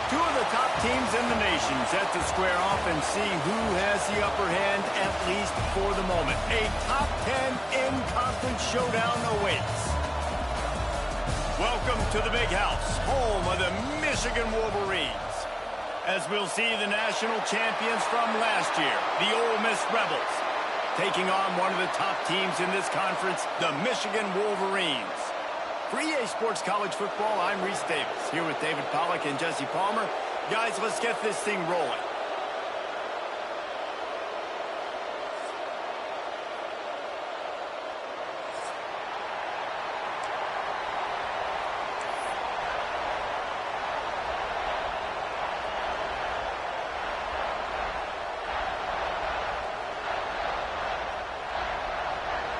Two of the top teams in the nation set to square off and see who has the upper hand, at least for the moment. A top 10 in-conference showdown awaits. Welcome to the Big House, home of the Michigan Wolverines. As we'll see the national champions from last year, the Ole Miss Rebels, taking on one of the top teams in this conference, the Michigan Wolverines. For EA Sports College Football, I'm Reese Davis, here with David Pollack and Jesse Palmer. Guys, let's get this thing rolling.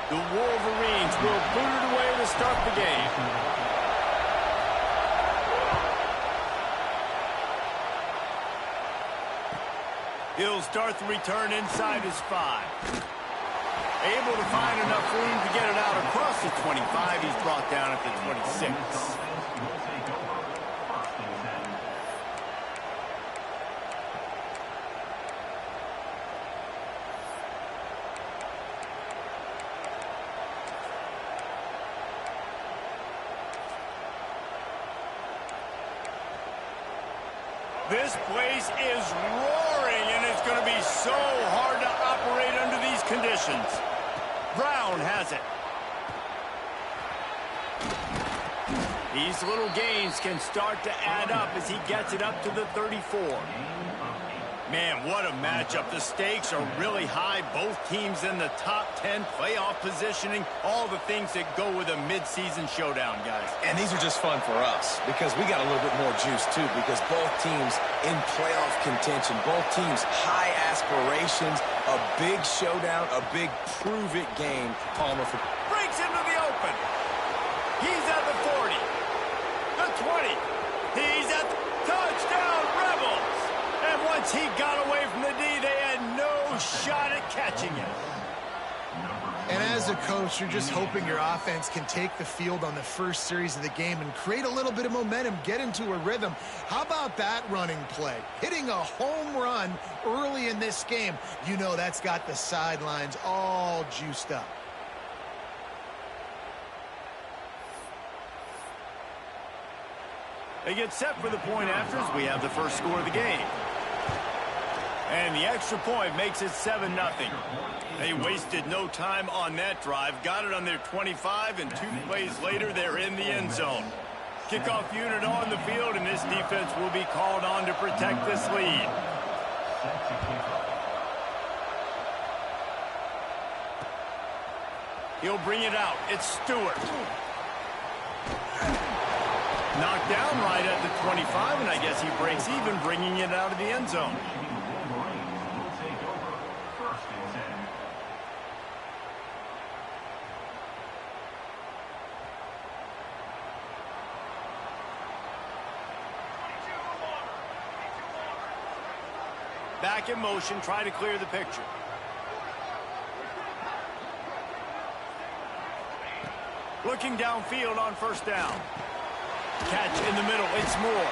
The Wolverines will boot it away to start the game. He'll start the return inside his 5. Able to find enough room to get it out across the 25. He's brought down at the 26. This place is roaring, and it's going to be so hard to operate under these conditions. Brown has it. These little gains can start to add up as he gets it up to the 34. Man, what a matchup. The stakes are really high. Both teams in the top 10, playoff positioning, all the things that go with a midseason showdown, guys. And these are just fun for us because we got a little bit more juice, too, because both teams in playoff contention, both teams high aspirations, a big showdown, a big prove-it game. Palmer breaks into the open. He's at the 40, the 20. He's at the touchdown, Rebels. And once he got away from the D, they had no shot at catching him. And as a coach, you're just hoping your offense can take the field on the first series of the game and create a little bit of momentum, get into a rhythm. How about that running play? Hitting a home run early in this game. You know that's got the sidelines all juiced up. They get set for the point after as we have the first score of the game. And the extra point makes it 7-0. They wasted no time on that drive. Got it on their 25, and 2 plays later, they're in the end zone. Kickoff unit on the field, and this defense will be called on to protect this lead. He'll bring it out. It's Stewart. Knocked down right at the 25, and I guess he breaks even, bringing it out of the end zone. Back in motion, try to clear the picture. Looking downfield on first down. Catch in the middle, it's Moore.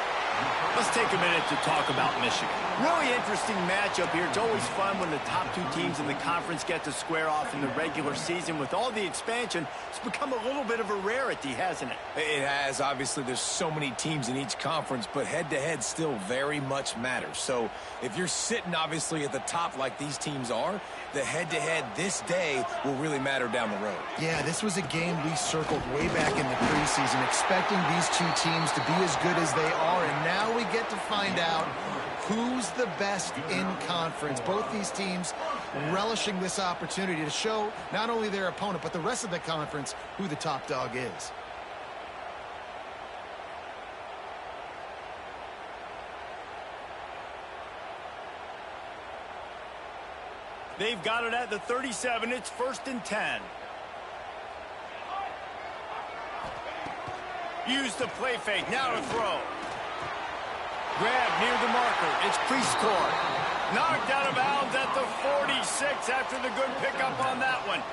Let's take a minute to talk about Michigan. Really interesting matchup here. It's always fun when the top 2 teams in the conference get to square off in the regular season. With all the expansion, it's become a little bit of a rarity, hasn't it? It has. Obviously, there's so many teams in each conference, but head-to-head still very much matters. So if you're sitting, obviously, at the top like these teams are, the head-to-head this day will really matter down the road. Yeah, this was a game we circled way back in the preseason, expecting these 2 teams to be as good as they are, and now we get to find out who's the best in conference. Both these teams relishing this opportunity to show not only their opponent, but the rest of the conference who the top dog is. They've got it at the 37. It's 1st and 10. Use the play fake. Now to throw. Grab near the marker. It's Prieskorn. Knocked out of bounds at the 46 after the good pickup on that one.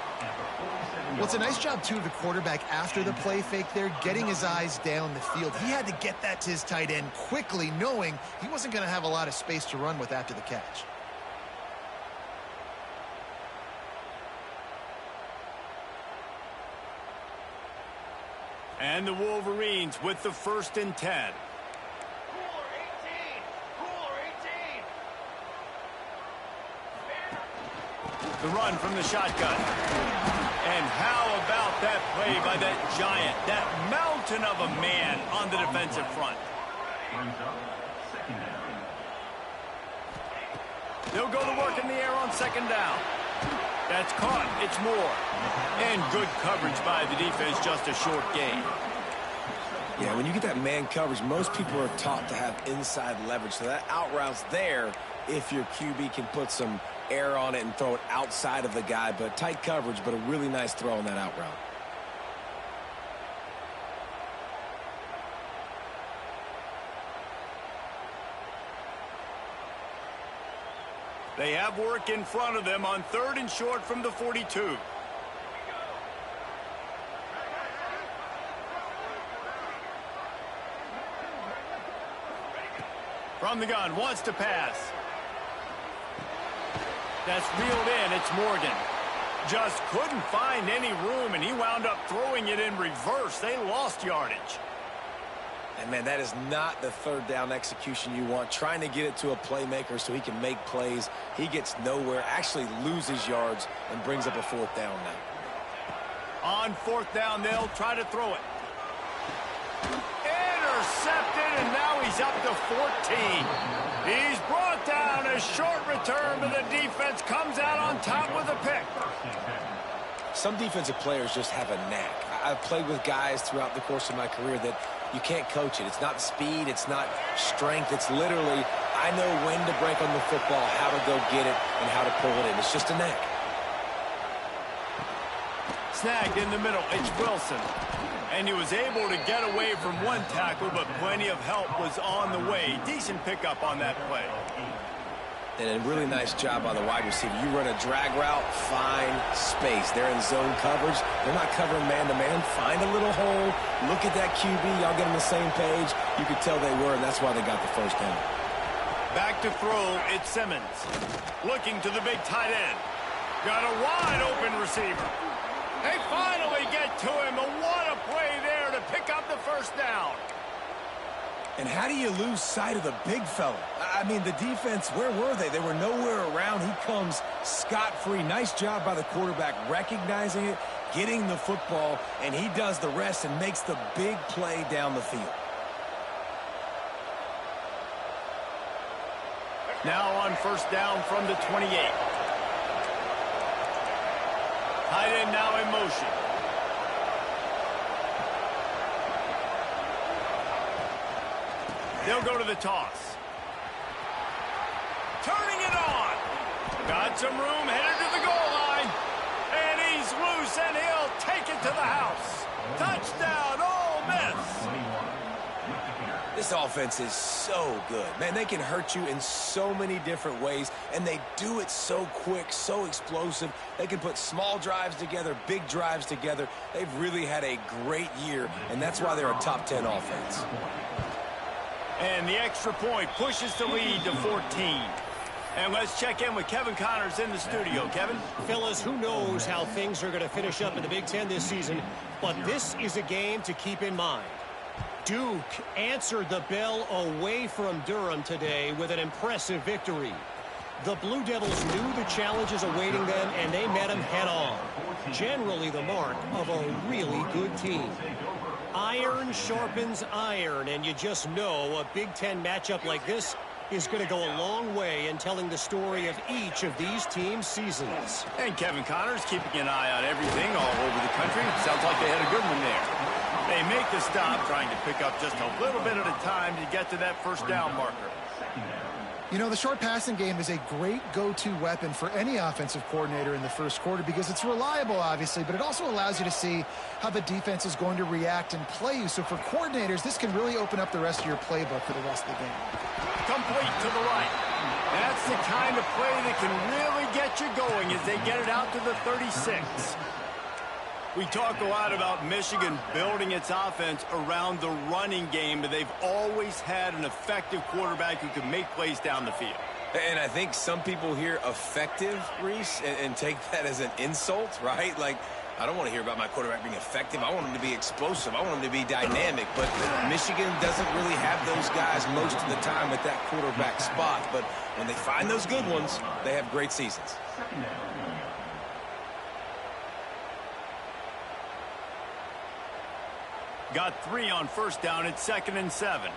Well, it's a nice job, too, of the quarterback after the play fake there, getting his eyes down the field. He had to get that to his tight end quickly, knowing he wasn't going to have a lot of space to run with after the catch. And the Wolverines with the 1st and 10. The run from the shotgun. And how about that play by that giant, that mountain of a man on the defensive front? They'll go to work in the air on 2nd down. That's caught. It's Moore. And good coverage by the defense, just a short gain. Yeah, when you get that man coverage, most people are taught to have inside leverage. So that out route's there if your QB can put some air on it and throw it outside of the guy. But tight coverage, but a really nice throw on that out route. They have work in front of them on 3rd and short from the 42. From the gun, wants to pass. That's reeled in. It's Morgan. Just couldn't find any room, and he wound up throwing it in reverse. They lost yardage. And, man, that is not the 3rd down execution you want. Trying to get it to a playmaker so he can make plays. He gets nowhere, actually loses yards, and brings up a 4th down now. On 4th down, they'll try to throw it. Intercepted, and now he's up to 14. He's brought down. A short return, but the defense comes out on top with a pick. Some defensive players just have a knack. I've played with guys throughout the course of my career that you can't coach it. It's not speed. It's not strength. It's literally, I know when to break on the football, how to go get it, and how to pull it in. It's just a knack. Snagged in the middle. It's Wilson. And he was able to get away from one tackle, but plenty of help was on the way. Decent pickup on that play. And a really nice job by the wide receiver. You run a drag route, find space. They're in zone coverage. They're not covering man-to-man. Find a little hole. Look at that QB. Y'all get on the same page. You could tell they were, and that's why they got the 1st down. Back to throw, it's Simmons. Looking to the big tight end. Got a wide-open receiver. They finally get to him. And what a play there to pick up the 1st down. And how do you lose sight of the big fella? I mean, the defense, where were they? They were nowhere around. He comes scot-free. Nice job by the quarterback recognizing it, getting the football, and he does the rest and makes the big play down the field. Now on 1st down from the 28. Tight end now in motion. They'll go to the toss. Turning it on. Got some room, headed to the goal line. And he's loose, and he'll take it to the house. Touchdown, Ole Miss. This offense is so good. Man, they can hurt you in so many different ways, and they do it so quick, so explosive. They can put small drives together, big drives together. They've really had a great year, and that's why they're a top 10 offense. And the extra point pushes the lead to 14. And let's check in with Kevin Connors in the studio. Kevin? Fellas, who knows how things are going to finish up in the Big Ten this season, but this is a game to keep in mind. Duke answered the bell away from Durham today with an impressive victory. The Blue Devils knew the challenges awaiting them, and they met them head-on. Generally the mark of a really good team. Iron sharpens iron, and you just know a Big Ten matchup like this is going to go a long way in telling the story of each of these teams' seasons. And Kevin Connors keeping an eye on everything all over the country. Sounds like they had a good one there. They make the stop, trying to pick up just a little bit at a time to get to that 1st down marker. You know, the short passing game is a great go-to weapon for any offensive coordinator in the 1st quarter because it's reliable, obviously, but it also allows you to see how the defense is going to react and play you. So for coordinators, this can really open up the rest of your playbook for the rest of the game. Complete to the right. That's the kind of play that can really get you going as they get it out to the 36. We talk a lot about Michigan building its offense around the running game, but they've always had an effective quarterback who can make plays down the field. And I think some people hear effective, Reese, and take that as an insult, right? Like, I don't want to hear about my quarterback being effective. I want him to be explosive. I want him to be dynamic. But Michigan doesn't really have those guys most of the time at that quarterback spot. But when they find those good ones, they have great seasons. Got 3 on first down at 2nd and 7.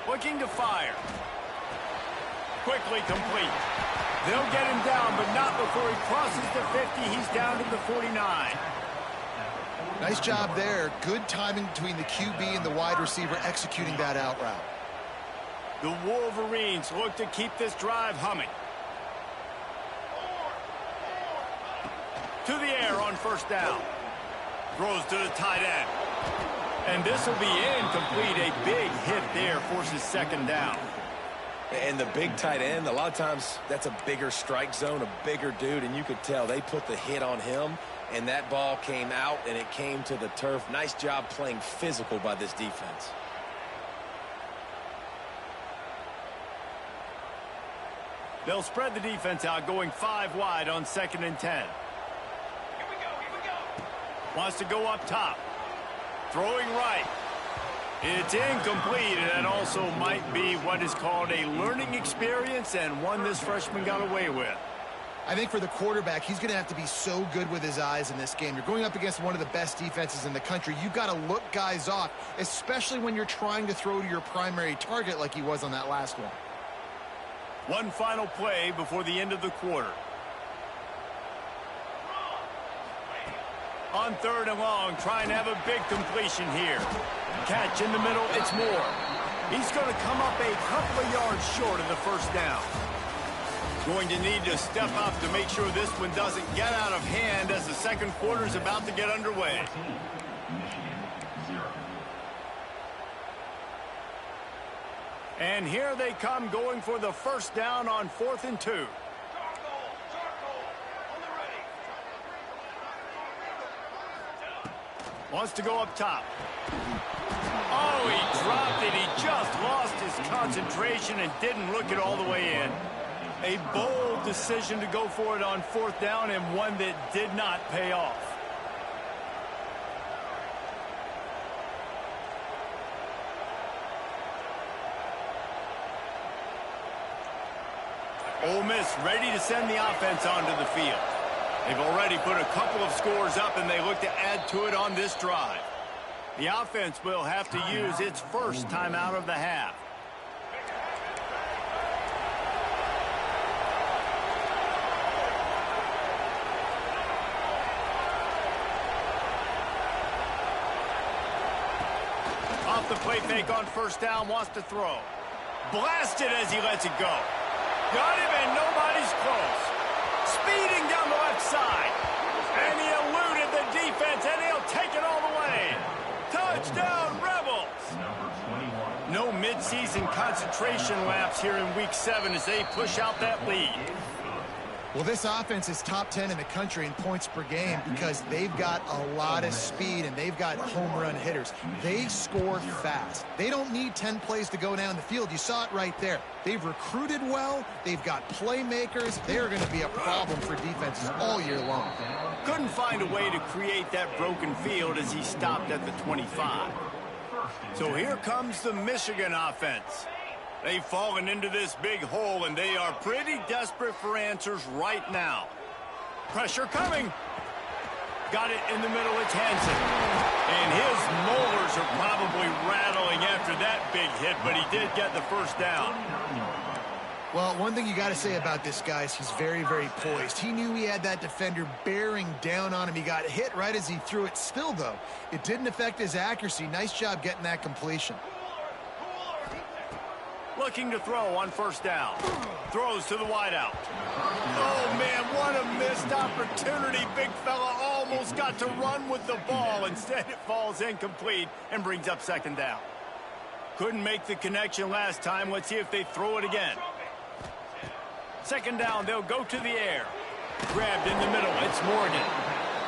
Looking to fire. Quickly complete. They'll get him down, but not before he crosses the 50. He's down to the 49. Nice job there. Good timing between the QB and the wide receiver executing that out route. The Wolverines look to keep this drive humming. To the air on first down. Throws to the tight end. And this will be incomplete. A big hit there forces 2nd down. And the big tight end, a lot of times that's a bigger strike zone, a bigger dude, and you could tell they put the hit on him, and that ball came out, and it came to the turf. Nice job playing physical by this defense. They'll spread the defense out, going 5 wide on 2nd and 10. Here we go. Wants to go up top. Throwing right. It's incomplete, and that also might be what is called a learning experience and one this freshman got away with. I think for the quarterback, he's going to have to be so good with his eyes in this game. You're going up against one of the best defenses in the country. You've got to look guys off, especially when you're trying to throw to your primary target like he was on that last one. One final play before the end of the quarter. On 3rd and long, trying to have a big completion here. Catch in the middle, it's Moore. He's going to come up a couple of yards short of the first down. Going to need to step up to make sure this one doesn't get out of hand as the second quarter is about to get underway. And here they come, going for the first down on 4th and 2. Wants to go up top. Oh, he dropped it. He just lost his concentration and didn't look it all the way in. A bold decision to go for it on 4th down, and one that did not pay off. Ole Miss ready to send the offense onto the field. They've already put a couple of scores up, and they look to add to it on this drive. The offense will have to use its first timeout of the half. Off the play fake on first down, wants to throw. Blasted as he lets it go. Got him, and nobody's close. Speeding down the left side. And he eluded the defense, and he'll take it all the way. Touchdown, Rebels! No midseason concentration laps here in Week 7 as they push out that lead. Well, this offense is top 10 in the country in points per game because they've got a lot of speed and they've got home run hitters. They score fast. They don't need 10 plays to go down the field. You saw it right there. They've recruited well. They've got playmakers. They're going to be a problem for defenses all year long. Couldn't find a way to create that broken field as he stopped at the 25. So here comes the Michigan offense. They've fallen into this big hole, and they are pretty desperate for answers right now. Pressure coming. Got it in the middle. It's Hansen. And his molars are probably rattling after that big hit, but he did get the first down. Well, one thing you got to say about this guy is he's very, very poised. He knew he had that defender bearing down on him. He got hit right as he threw it. Still, though, it didn't affect his accuracy. Nice job getting that completion. Looking to throw on first down. Throws to the wideout. Oh, man, what a missed opportunity. Big fella almost got to run with the ball. Instead, it falls incomplete and brings up second down. Couldn't make the connection last time. Let's see if they throw it again. Second down, they'll go to the air. Grabbed in the middle. It's Morgan.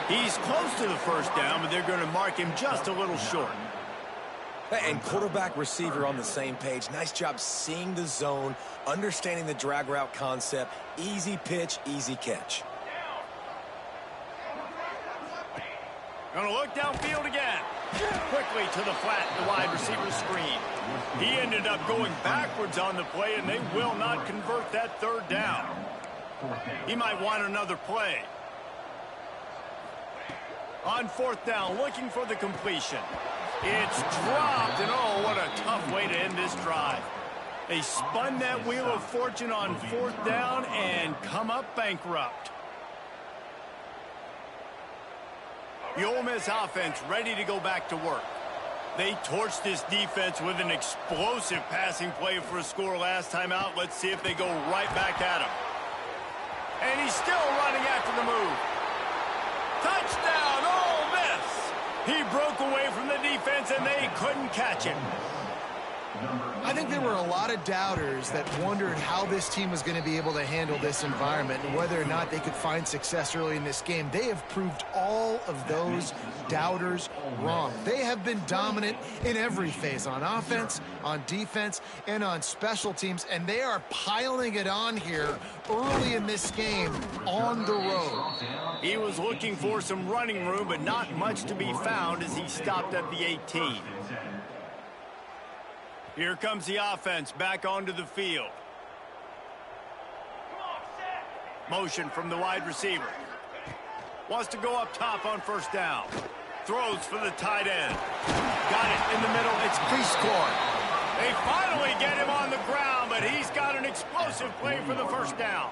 He's close to the first down, but they're going to mark him just a little short. And quarterback receiver on the same page. Nice job seeing the zone, understanding the drag route concept. Easy pitch, easy catch. Gonna look downfield again. Quickly to the flat, the wide receiver screen. He ended up going backwards on the play, and they will not convert that third down. He might want another play. On fourth down, looking for the completion. It's dropped, and oh, what a tough way to end this drive. They spun that wheel of fortune on fourth down and come up bankrupt. The Ole Miss offense ready to go back to work. They torched this defense with an explosive passing play for a score last time out. Let's see if they go right back at him. And he's still running after the move. Touchdown, Ole Miss! He broke away from the defense, and they couldn't catch him. I think there were a lot of doubters that wondered how this team was going to be able to handle this environment and whether or not they could find success early in this game. They have proved all of those doubters wrong. They have been dominant in every phase, on offense, on defense, and on special teams, and they are piling it on here early in this game on the road. He was looking for some running room, but not much to be found as he stopped at the 18. Here comes the offense back onto the field. Motion from the wide receiver. Wants to go up top on first down. Throws for the tight end. Got it in the middle. It's Prieskorn. They finally get him on the ground, but he's got an explosive play for the first down.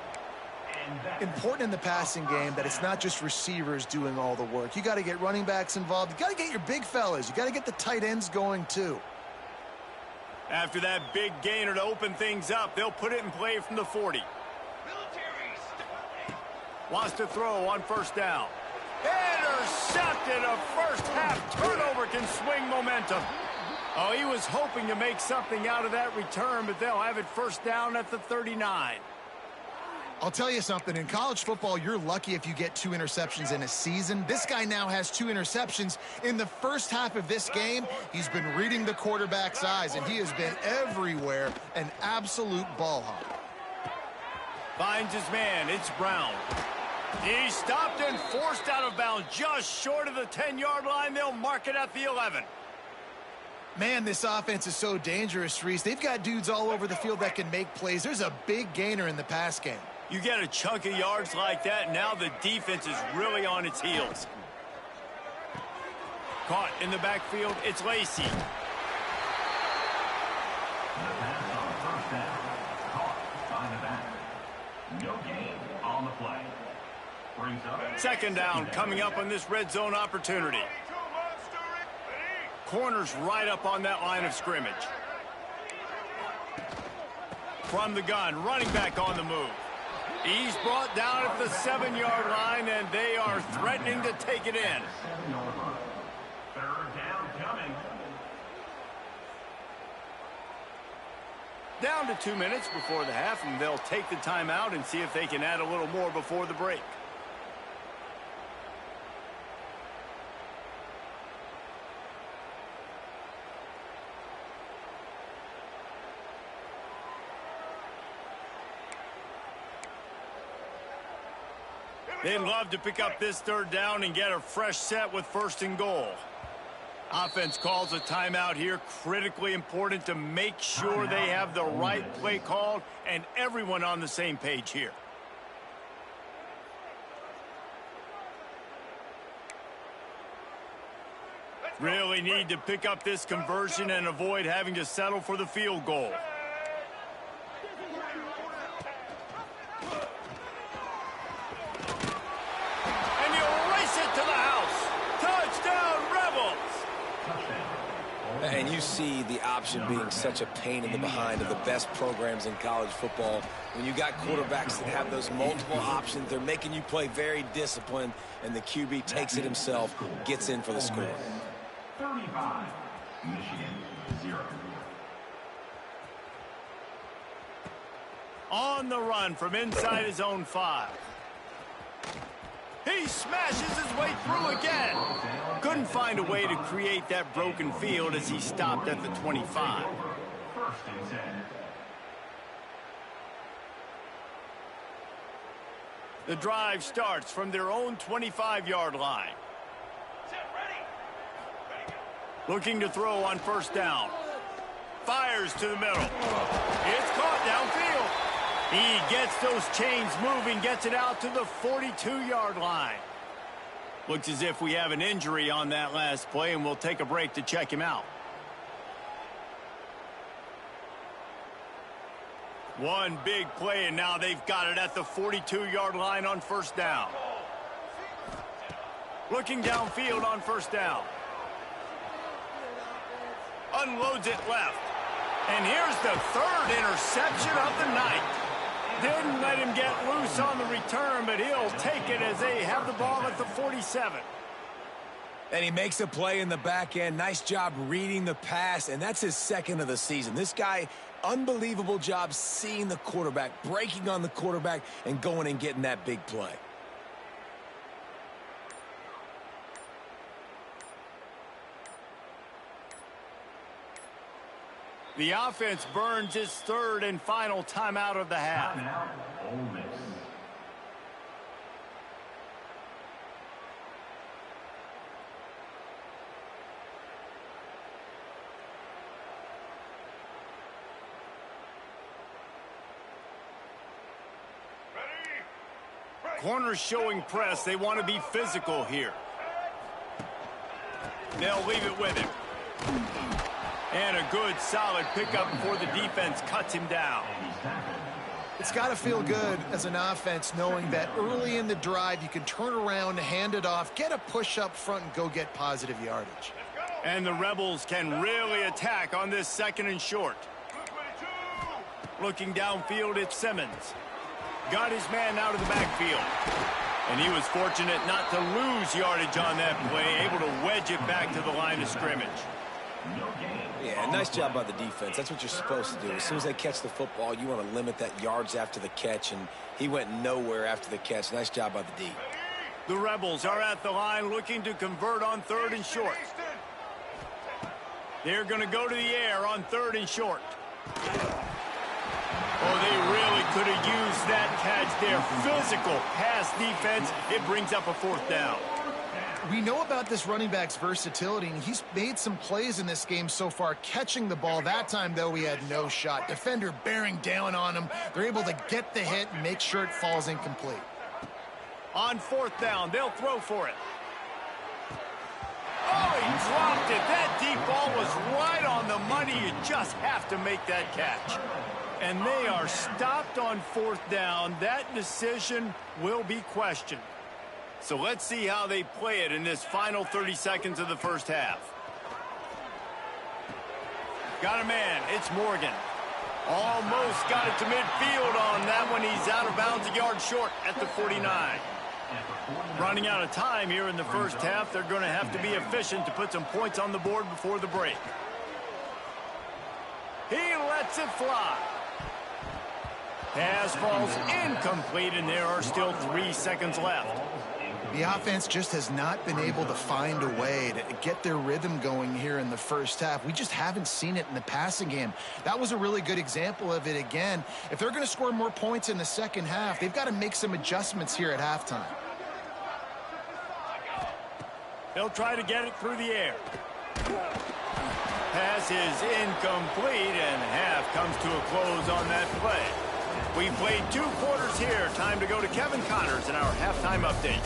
Important in the passing game that it's not just receivers doing all the work. You got to get running backs involved. You got to get your big fellas. You got to get the tight ends going too. After that big gainer to open things up, they'll put it in play from the 40. Wants to throw on first down. Intercepted. A first half turnover can swing momentum. Oh, he was hoping to make something out of that return, but they'll have it first down at the 39. I'll tell you something. In college football, you're lucky if you get 2 interceptions in a season. This guy now has 2 interceptions. In the first half of this game, he's been reading the quarterback's eyes, and he has been everywhere, an absolute ball hawk. Finds his man. It's Brown. He stopped and forced out of bounds just short of the 10-yard line. They'll mark it at the 11. Man, this offense is so dangerous, Reese. They've got dudes all over the field that can make plays. There's a big gainer in the pass game. You get a chunk of yards like that, now the defense is really on its heels. Caught in the backfield, it's Lacey. Second down coming up on this red zone opportunity. Corners right up on that line of scrimmage. From the gun, running back on the move. He's brought down at the 7-yard line, and they are threatening to take it in. Third down coming. Down to 2 minutes before the half, and they'll take the timeout and see if they can add a little more before the break. They'd love to pick up this third down and get a fresh set with first and goal. Offense calls a timeout here. Critically important to make sure they have the right play called and everyone on the same page here. Really need to pick up this conversion and avoid having to settle for the field goal. And you see the option being such a pain in the behind of the best programs in college football. When you got quarterbacks that have those multiple options, they're making you play very disciplined, and the QB takes it himself, gets in for the score. 35, Michigan, 0. On the run from inside his own 5. He smashes his way through again. Couldn't find a way to create that broken field as he stopped at the 25. First and 10. The drive starts from their own 25-yard line. Looking to throw on first down. Fires to the middle. It's caught downfield. He gets those chains moving, gets it out to the 42-yard line. Looks as if we have an injury on that last play, and we'll take a break to check him out. One big play, and now they've got it at the 42-yard line on first down. Looking downfield on first down. Unloads it left. And here's the third interception of the night. Didn't let him get loose on the return, but he'll take it as they have the ball at the 47. And he makes a play in the back end. Nice job reading the pass, and that's his second of the season. This guy, unbelievable job seeing the quarterback, breaking on the quarterback, and going and getting that big play. The offense burns its third and final timeout of the half. Now, Ole Miss. Corners showing press. They want to be physical here. They'll leave it with him. And a good, solid pickup before the defense cuts him down. It's got to feel good as an offense knowing that early in the drive you can turn around, hand it off, get a push up front, and go get positive yardage. And the Rebels can really attack on this second and short. Looking downfield, it's Simmons. Got his man out of the backfield. And he was fortunate not to lose yardage on that play, able to wedge it back to the line of scrimmage. Yeah, nice job by the defense. That's what you're supposed to do. As soon as they catch the football, you want to limit that yards after the catch, and he went nowhere after the catch. Nice job by the D. The Rebels are at the line looking to convert on third and short. They're going to go to the air on third and short. Oh, they really could have used that catch there. Physical pass defense. It brings up a fourth down. We know about this running back's versatility, and he's made some plays in this game so far, catching the ball. That time, though, he had no shot. Defender bearing down on him. They're able to get the hit and make sure it falls incomplete. On fourth down, they'll throw for it. Oh, he dropped it. That deep ball was right on the money. You just have to make that catch. And they are stopped on fourth down. That decision will be questioned. So let's see how they play it in this final 30 seconds of the first half. Got a man. It's Morgan. Almost got it to midfield on that one. He's out of bounds, a yard short at the 49. Running out of time here in the first half. They're going to have to be efficient to put some points on the board before the break. He lets it fly. Pass falls incomplete, and there are still 3 seconds left. The offense just has not been able to find a way to get their rhythm going here in the first half. We just haven't seen it in the passing game. That was a really good example of it again. If they're going to score more points in the second half, they've got to make some adjustments here at halftime. They'll try to get it through the air. Pass is incomplete, and half comes to a close on that play. We played 2 quarters here. Time to go to Kevin Connors in our halftime update.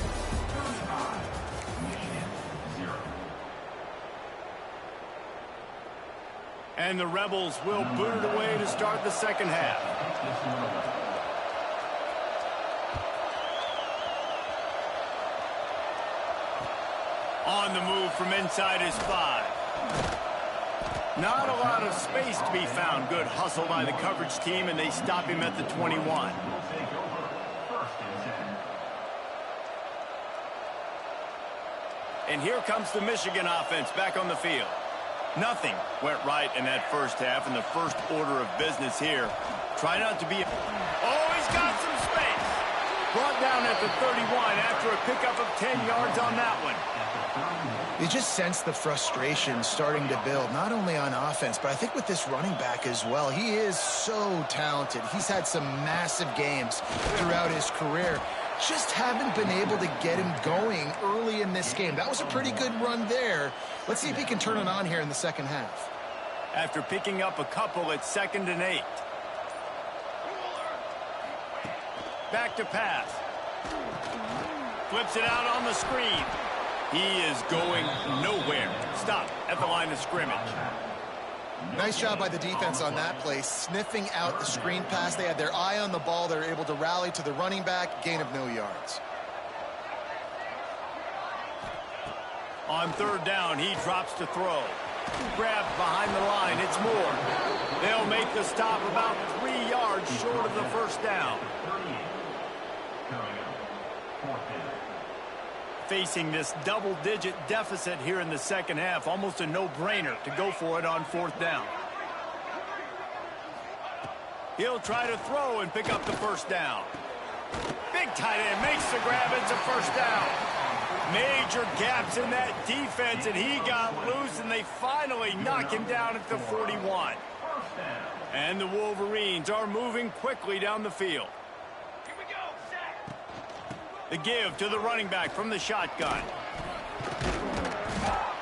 And the Rebels will boot it away to start the second half. On the move from inside his 5. Not a lot of space to be found. Good hustle by the coverage team, and they stop him at the 21. And here comes the Michigan offense back on the field. Nothing went right in that first half, and the first order of business here. Try not to be... Oh, he's got some space. Brought down at the 31 after a a pickup of 10 yards on that one. You just sense the frustration starting to build, not only on offense, but I think with this running back as well. He is so talented. He's had some massive games throughout his career. Just haven't been able to get him going early in this game. That was a pretty good run there. Let's see if he can turn it on here in the second half. After picking up a couple at 2nd and 8. Back to pass. Flips it out on the screen. He is going nowhere. Stop at the line of scrimmage. Nice job by the defense on that play, sniffing out the screen pass. They had their eye on the ball. They were able to rally to the running back, gain of no yards. On 3rd down, he drops to throw. Grabbed behind the line. It's Moore. They'll make the stop about 3 yards short of the first down. Facing this double-digit deficit here in the second half, almost a no-brainer to go for it on 4th down. He'll try to throw and pick up the first down. Big tight end makes the grab. It's a first down. Major gaps in that defense, and he got loose, and they finally knock him down at the 41. And the Wolverines are moving quickly down the field. The give to the running back from the shotgun.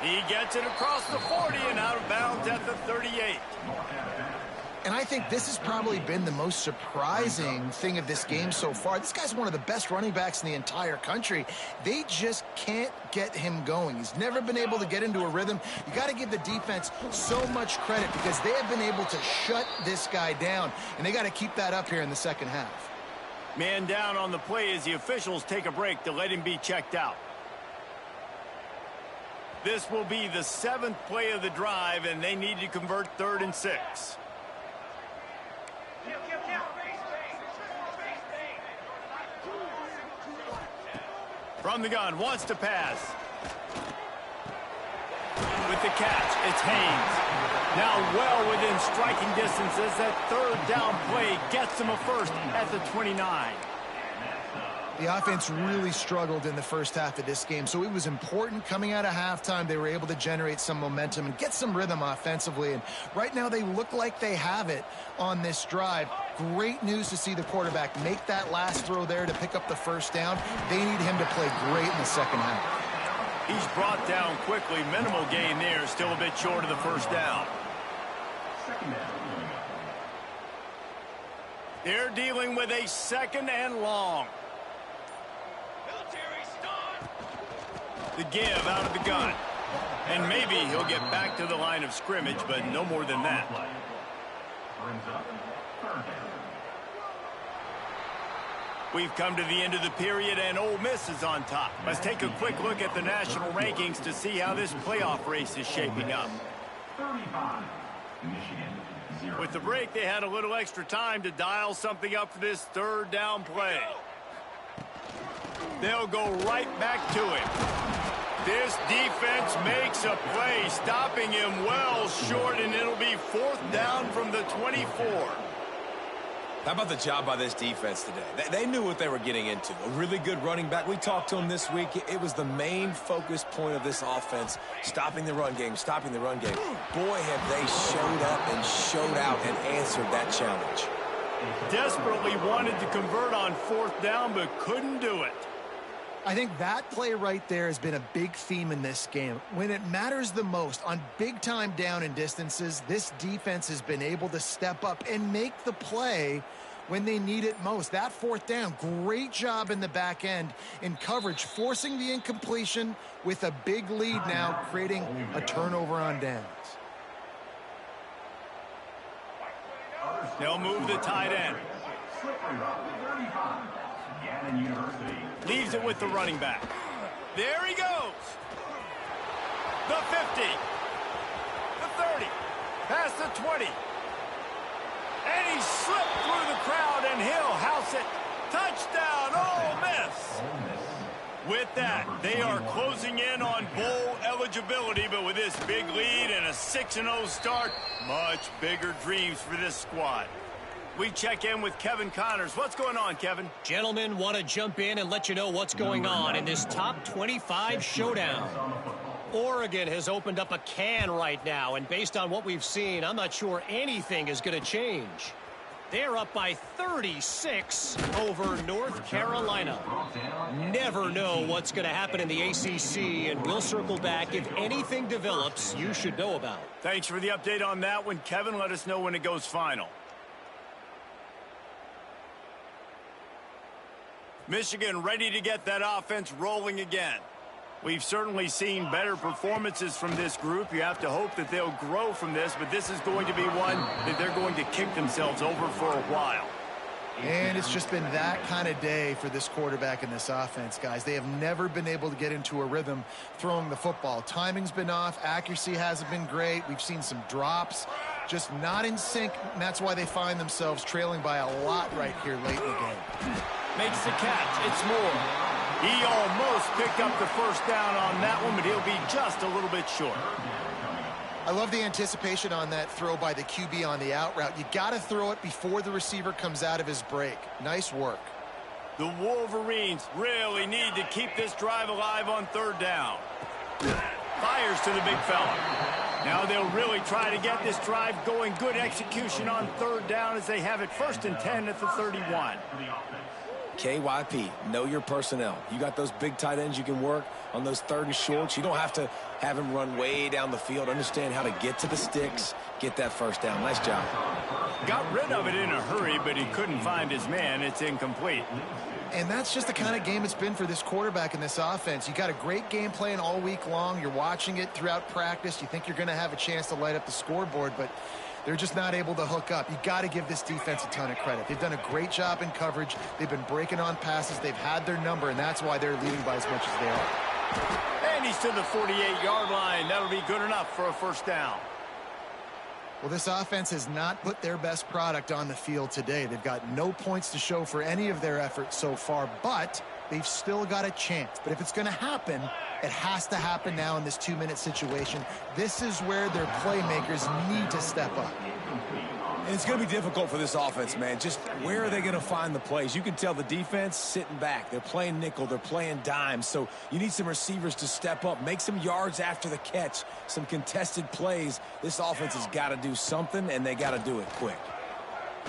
He gets it across the 40 and out of bounds at the 38. And I think this has probably been the most surprising thing of this game so far. This guy's one of the best running backs in the entire country. They just can't get him going. He's never been able to get into a rhythm. You got to give the defense so much credit because they have been able to shut this guy down, and they got to keep that up here in the second half. Man down on the play as the officials take a break to let him be checked out. This will be the 7th play of the drive, and they need to convert 3rd and 6. From the gun, wants to pass. With the catch, it's Haynes. Now well within striking distance as that 3rd down play gets him a first at the 29. The offense really struggled in the first half of this game, so it was important coming out of halftime. They were able to generate some momentum and get some rhythm offensively, and right now they look like they have it on this drive. Great news to see the quarterback make that last throw there to pick up the first down. They need him to play great in the second half. He's brought down quickly. Minimal gain there, still a bit short of the first down. They're dealing with a 2nd and long. The give out of the gun. And maybe he'll get back to the line of scrimmage, but no more than that. We've come to the end of the period, and Ole Miss is on top. Let's take a quick look at the national rankings to see how this playoff race is shaping up. With the break, they had a little extra time to dial something up for this 3rd down play. They'll go right back to him. This defense makes a play, stopping him well short, and it'll be 4th down from the 24. How about the job by this defense today? They knew what they were getting into. A really good running back. We talked to him this week. It was the main focus point of this offense, stopping the run game, stopping the run game. Boy, have they showed up and showed out and answered that challenge. Desperately wanted to convert on 4th down, but couldn't do it. I think that play right there has been a big theme in this game. When it matters the most, on big-time down and distances, this defense has been able to step up and make the play when they need it most. That 4th down, great job in the back end in coverage, forcing the incompletion with a big lead now, creating a turnover on downs. They'll move the tight end. Leaves it with the running back. There he goes. The 50. The 30. Past the 20. And he slipped through the crowd, and he'll house it. Touchdown, Ole Miss. With that, they are closing in on bowl eligibility, but with this big lead and a 6-0 start, much bigger dreams for this squad. We check in with Kevin Connors. What's going on, Kevin? Gentlemen, want to jump in and let you know what's going on in this top 25 showdown. Oregon has opened up a can right now, and based on what we've seen, I'm not sure anything is going to change. They're up by 36 over North Carolina. Never know what's going to happen in the ACC, and we'll circle back if anything develops you should know about. Thanks for the update on that one, Kevin. Let us know when it goes final. Michigan ready to get that offense rolling again. We've certainly seen better performances from this group. You have to hope that they'll grow from this, but this is going to be one that they're going to kick themselves over for a while. And it's just been that kind of day for this quarterback and this offense, guys. They have never been able to get into a rhythm throwing the football. Timing's been off. Accuracy hasn't been great. We've seen some drops, just not in sync, and that's why they find themselves trailing by a lot right here late in the game. Makes the catch. It's Moore. He almost picked up the first down on that one, but he'll be just a little bit short. I love the anticipation on that throw by the QB on the out route. You got to throw it before the receiver comes out of his break. Nice work. The Wolverines really need to keep this drive alive on third down. Fires to the big fella. Now they'll really try to get this drive going. Good execution on third down as they have it 1st and 10 at the 31. KYP, know your personnel. You got those big tight ends you can work on those 3rd and shorts. You don't have to have him run way down the field. Understand how to get to the sticks, get that first down. Nice job. Got rid of it in a hurry, but he couldn't find his man. It's incomplete. And that's just the kind of game it's been for this quarterback and this offense. You got a great game plan all week long. You're watching it throughout practice. You think you're going to have a chance to light up the scoreboard, but they're just not able to hook up. You got to give this defense a ton of credit. They've done a great job in coverage. They've been breaking on passes. They've had their number, and that's why they're leading by as much as they are. And he's to the 48-yard line. That'll be good enough for a first down. Well, this offense has not put their best product on the field today. They've got no points to show for any of their efforts so far, but they've still got a chance. But if it's going to happen, it has to happen now in this 2-minute situation. This is where their playmakers need to step up. And it's going to be difficult for this offense, man. Just where are they going to find the plays? You can tell the defense sitting back. They're playing nickel. They're playing dime. So you need some receivers to step up, make some yards after the catch, some contested plays. This offense has got to do something, and they got to do it quick.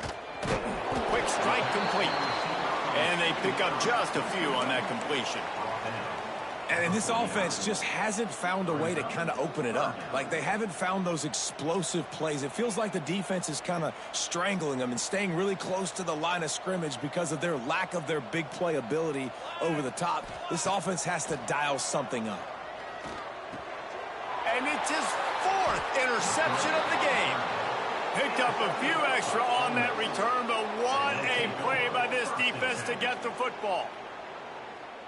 Quick strike complete. And they pick up just a few on that completion. And this offense just hasn't found a way to kind of open it up. Like, they haven't found those explosive plays. It feels like the defense is kind of strangling them and staying really close to the line of scrimmage because of their lack of their big play ability over the top. This offense has to dial something up. And it's his 4th interception of the game. Picked up a few extra on that return, but what a play by this defense to get the football.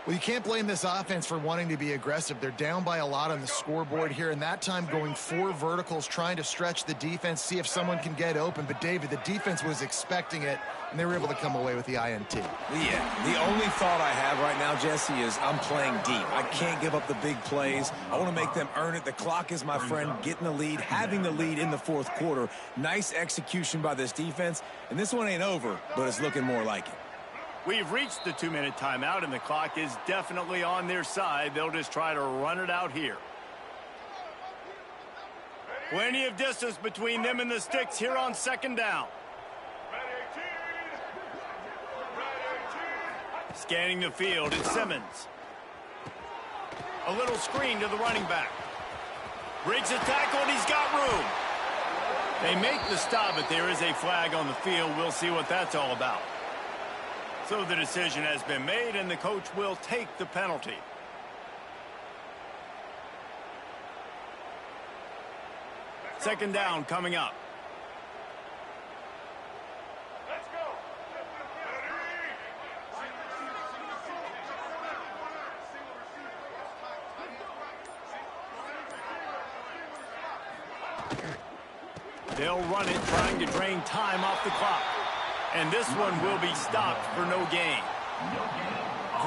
Well, you can't blame this offense for wanting to be aggressive. They're down by a lot on the scoreboard here, and that time going 4 verticals, trying to stretch the defense, see if someone can get open. But, David, the defense was expecting it, and they were able to come away with the INT. Yeah, the only thought I have right now, Jesse, is I'm playing deep. I can't give up the big plays. I want to make them earn it. The clock is my friend, getting the lead, having the lead in the 4th quarter. Nice execution by this defense, and this one ain't over, but it's looking more like it. We've reached the 2-minute timeout, and the clock is definitely on their side. They'll just try to run it out here. Plenty of distance between them and the sticks here on 2nd down. Scanning the field, it's Simmons. A little screen to the running back. Breaks a tackle, and he's got room. They make the stop, but there is a flag on the field. We'll see what that's all about. So the decision has been made, and the coach will take the penalty. Second down coming up. Let's go. They'll run it, trying to drain time off the clock. And this one will be stopped for no gain.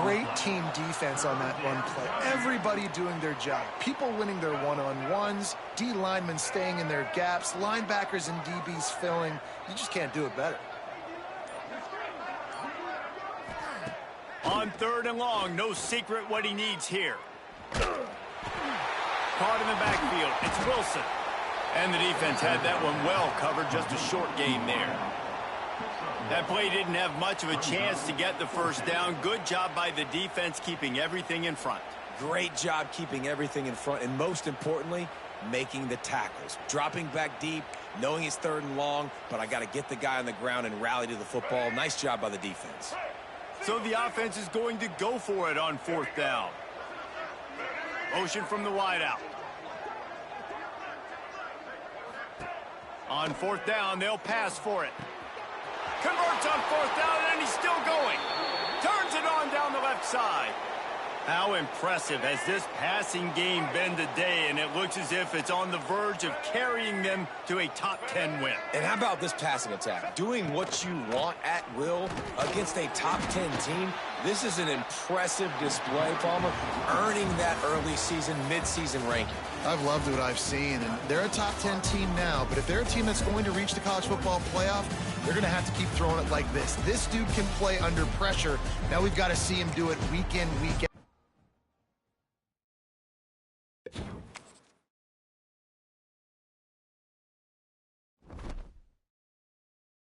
Great team defense on that run play. Everybody doing their job. People winning their one-on-ones, D linemen staying in their gaps, linebackers and DBs filling. You just can't do it better. On 3rd and long, no secret what he needs here. Caught in the backfield. It's Wilson. And the defense had that one well covered. Just a short gain there. That play didn't have much of a chance to get the first down. Good job by the defense keeping everything in front. Great job keeping everything in front, and most importantly, making the tackles. Dropping back deep, knowing it's 3rd and long, but I got to get the guy on the ground and rally to the football. Nice job by the defense. So the offense is going to go for it on 4th down. Motion from the wideout. On 4th down, they'll pass for it. Converts on 4th down, and he's still going. Turns it on down the left side. How impressive has this passing game been today, and it looks as if it's on the verge of carrying them to a top 10 win. And how about this passing attack? Doing what you want at will against a top 10 team. This is an impressive display, Palmer, earning that early season, mid-season ranking. I've loved what I've seen, and they're a top 10 team now, but if they're a team that's going to reach the college football playoff, they're going to have to keep throwing it like this. This dude can play under pressure. Now we've got to see him do it week in, week out.